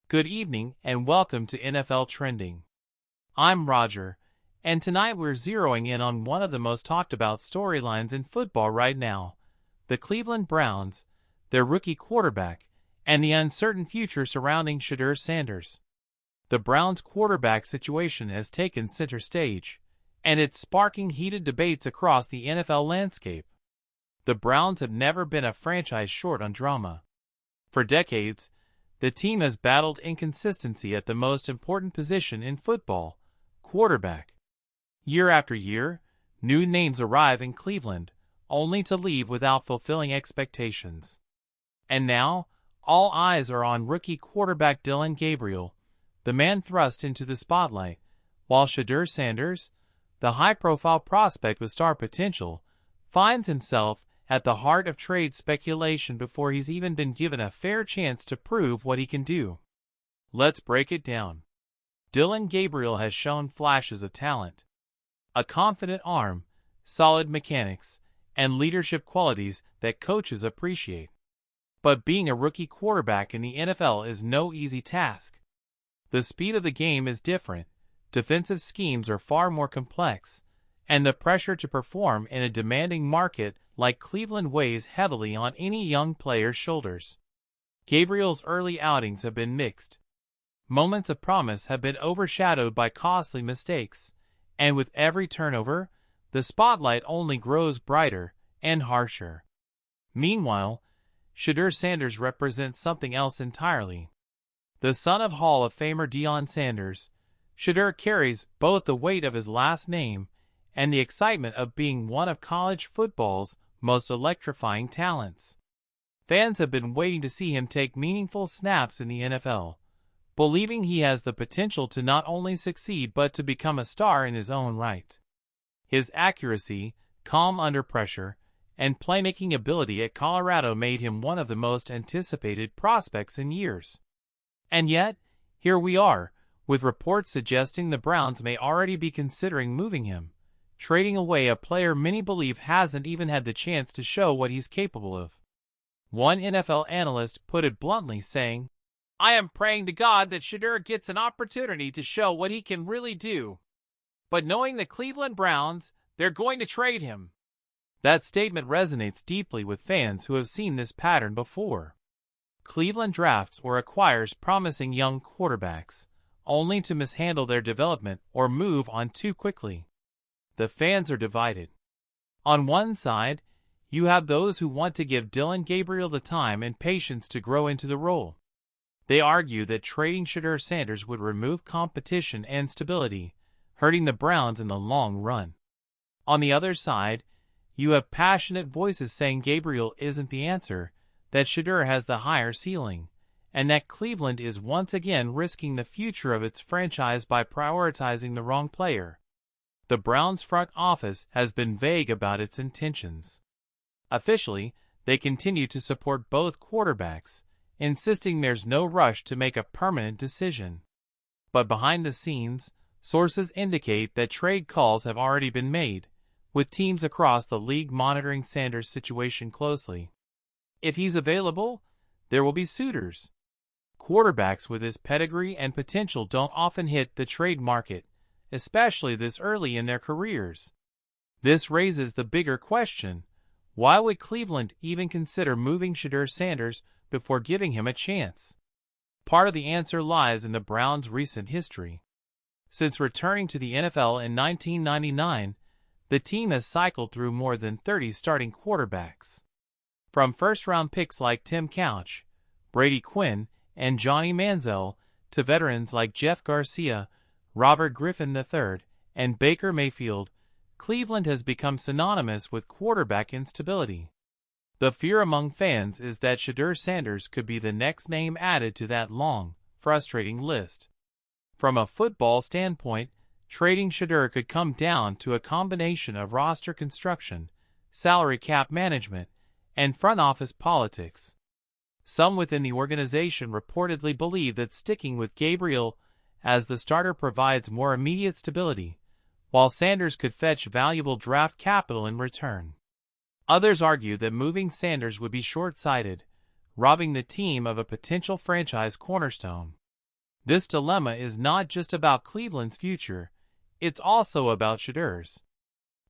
Good evening and welcome to NFL Trending. I'm Roger, and tonight we're zeroing in on one of the most talked about storylines in football right now, the Cleveland Browns, their rookie quarterback, and the uncertain future surrounding Shedeur Sanders. The Browns' quarterback situation has taken center stage, and it's sparking heated debates across the NFL landscape. The Browns have never been a franchise short on drama. For decades, the team has battled inconsistency at the most important position in football, quarterback. Year after year, new names arrive in Cleveland, only to leave without fulfilling expectations. And now, all eyes are on rookie quarterback Dillon Gabriel, the man thrust into the spotlight, while Shedeur Sanders, the high-profile prospect with star potential, finds himself at the heart of trade speculation before he's even been given a fair chance to prove what he can do. Let's break it down. Dillon Gabriel has shown flashes of talent. A confident arm, solid mechanics, and leadership qualities that coaches appreciate. But being a rookie quarterback in the NFL is no easy task. The speed of the game is different, defensive schemes are far more complex, and the pressure to perform in a demanding market like Cleveland weighs heavily on any young player's shoulders. Gabriel's early outings have been mixed. Moments of promise have been overshadowed by costly mistakes, and with every turnover, the spotlight only grows brighter and harsher. Meanwhile, Shedeur Sanders represents something else entirely. The son of Hall of Famer Dillon Sanders, Shedeur carries both the weight of his last name and the excitement of being one of college football's most electrifying talents. Fans have been waiting to see him take meaningful snaps in the NFL, believing he has the potential to not only succeed but to become a star in his own right. His accuracy, calm under pressure, and playmaking ability at Colorado made him one of the most anticipated prospects in years. And yet, here we are, with reports suggesting the Browns may already be considering moving him, trading away a player many believe hasn't even had the chance to show what he's capable of. One NFL analyst put it bluntly, saying, "I am praying to God that Shedeur gets an opportunity to show what he can really do. But knowing the Cleveland Browns, they're going to trade him." That statement resonates deeply with fans who have seen this pattern before. Cleveland drafts or acquires promising young quarterbacks, only to mishandle their development or move on too quickly. The fans are divided. On one side, you have those who want to give Dillon Gabriel the time and patience to grow into the role. They argue that trading Shedeur Sanders would remove competition and stability, hurting the Browns in the long run. On the other side, you have passionate voices saying Gabriel isn't the answer, that Shedeur has the higher ceiling, and that Cleveland is once again risking the future of its franchise by prioritizing the wrong player. The Browns' front office has been vague about its intentions. Officially, they continue to support both quarterbacks, insisting there's no rush to make a permanent decision. But behind the scenes, sources indicate that trade calls have already been made, with teams across the league monitoring Sanders' situation closely. If he's available, there will be suitors. Quarterbacks with his pedigree and potential don't often hit the trade market, especially this early in their careers. This raises the bigger question: why would Cleveland even consider moving Shedeur Sanders before giving him a chance? Part of the answer lies in the Browns' recent history. Since returning to the NFL in 1999, the team has cycled through more than 30 starting quarterbacks. From first-round picks like Tim Couch, Brady Quinn, and Johnny Manziel, to veterans like Jeff Garcia, Robert Griffin III, and Baker Mayfield, Cleveland has become synonymous with quarterback instability. The fear among fans is that Shedeur Sanders could be the next name added to that long, frustrating list. From a football standpoint, trading Shedeur could come down to a combination of roster construction, salary cap management, and front office politics. Some within the organization reportedly believe that sticking with Gabriel as the starter provides more immediate stability, while Sanders could fetch valuable draft capital in return. Others argue that moving Sanders would be short-sighted, robbing the team of a potential franchise cornerstone. This dilemma is not just about Cleveland's future, it's also about Shedeur's.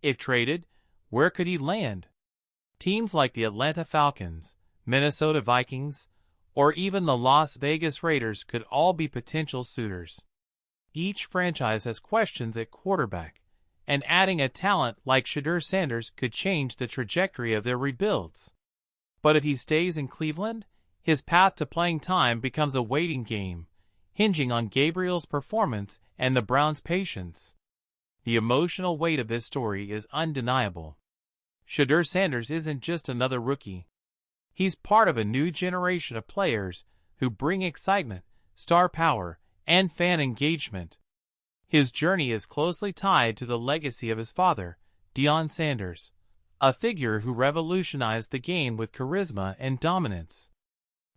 If traded, where could he land? Teams like the Atlanta Falcons, Minnesota Vikings, or even the Las Vegas Raiders could all be potential suitors. Each franchise has questions at quarterback, and adding a talent like Shedeur Sanders could change the trajectory of their rebuilds. But if he stays in Cleveland, his path to playing time becomes a waiting game, hinging on Gabriel's performance and the Browns' patience. The emotional weight of this story is undeniable. Shedeur Sanders isn't just another rookie. He's part of a new generation of players who bring excitement, star power, and fan engagement. His journey is closely tied to the legacy of his father, Dillon Sanders, a figure who revolutionized the game with charisma and dominance.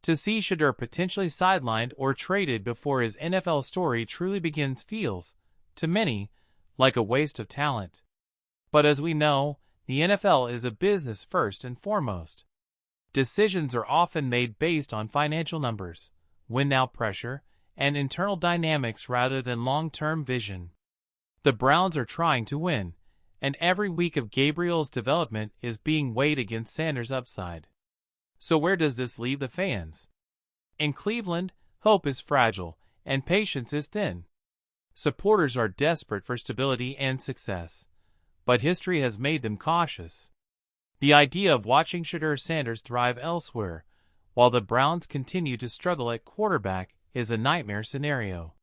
To see Shedeur potentially sidelined or traded before his NFL story truly begins feels, to many, like a waste of talent. But as we know, the NFL is a business first and foremost. Decisions are often made based on financial numbers, win-now pressure, and internal dynamics rather than long-term vision. The Browns are trying to win, and every week of Gabriel's development is being weighed against Sanders' upside. So where does this leave the fans? In Cleveland, hope is fragile, and patience is thin. Supporters are desperate for stability and success, but history has made them cautious. The idea of watching Shedeur Sanders thrive elsewhere, while the Browns continue to struggle at quarterback, is a nightmare scenario.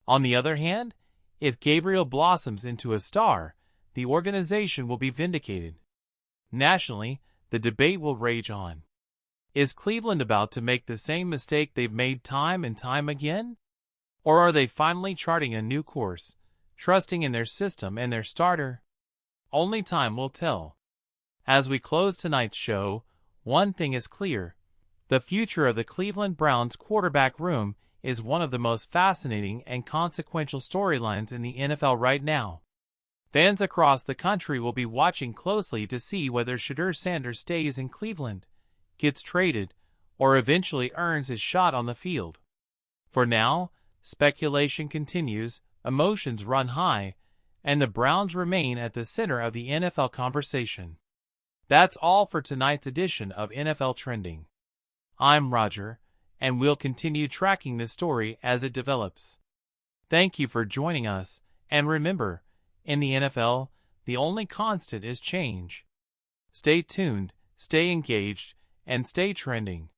On the other hand, if Gabriel blossoms into a star, the organization will be vindicated. Nationally, the debate will rage on. Is Cleveland about to make the same mistake they've made time and time again? Or are they finally charting a new course, trusting in their system and their starter? Only time will tell. As we close tonight's show, one thing is clear. The future of the Cleveland Browns quarterback room is one of the most fascinating and consequential storylines in the NFL right now. Fans across the country will be watching closely to see whether Shedeur Sanders stays in Cleveland, gets traded, or eventually earns his shot on the field. For now, speculation continues, emotions run high, and the Browns remain at the center of the NFL conversation. That's all for tonight's edition of NFL Trending. I'm Roger, and we'll continue tracking this story as it develops. Thank you for joining us, and remember, in the NFL, the only constant is change. Stay tuned, stay engaged, and stay trending.